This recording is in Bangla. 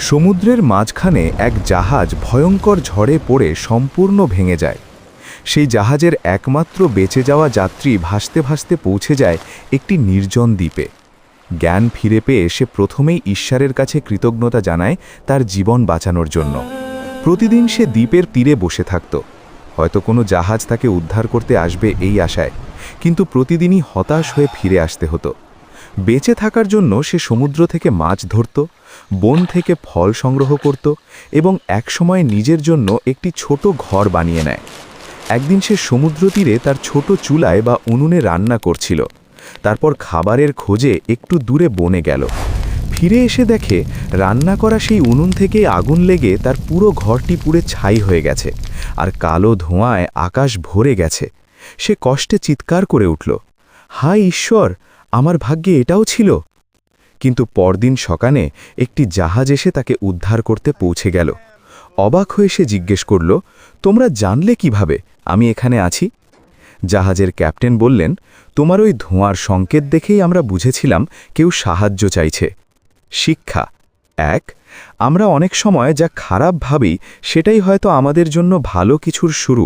সমুদ্রের মাঝখানে এক জাহাজ ভয়ঙ্কর ঝড়ে পড়ে সম্পূর্ণ ভেঙে যায়। সেই জাহাজের একমাত্র বেঁচে যাওয়া যাত্রী ভাসতে ভাসতে পৌঁছে যায় একটি নির্জন দ্বীপে। জ্ঞান ফিরে পেয়ে সে প্রথমেই ঈশ্বরের কাছে কৃতজ্ঞতা জানায় তার জীবন বাঁচানোর জন্য। প্রতিদিন সে দ্বীপের তীরে বসে থাকত, হয়তো কোনো জাহাজ তাকে উদ্ধার করতে আসবে এই আশায়, কিন্তু প্রতিদিনই হতাশ হয়ে ফিরে আসতে হতো। বেঁচে থাকার জন্য সে সমুদ্র থেকে মাছ ধরত, বন থেকে ফল সংগ্রহ করত এবং একসময় নিজের জন্য একটি ছোট ঘর বানিয়ে নেয়। একদিন সে সমুদ্র তীরে তার ছোট চুলায় বা উনুনে রান্না করছিল। তারপর খাবারের খোঁজে একটু দূরে বনে গেল। ফিরে এসে দেখে রান্না করা সেই উনুন থেকে আগুন লেগে তার পুরো ঘরটি পুড়ে ছাই হয়ে গেছে, আর কালো ধোঁয়ায় আকাশ ভরে গেছে। সে কষ্টে চিৎকার করে উঠল, হায় ঈশ্বর, আমার ভাগ্যে এটাও ছিল। কিন্তু পরদিন সকালে একটি জাহাজ এসে তাকে উদ্ধার করতে পৌঁছে গেল। অবাক হয়ে সে জিজ্ঞেস করল, তোমরা জানলে কিভাবে আমি এখানে আছি? জাহাজের ক্যাপ্টেন বললেন, তোমার ওই ধোঁয়ার সংকেত দেখেই আমরা বুঝেছিলাম কেউ সাহায্য চাইছে। শিক্ষা ১, আমরা অনেক সময় যা খারাপ ভাবি সেটাই হয়তো আমাদের জন্য ভালো কিছুর শুরু।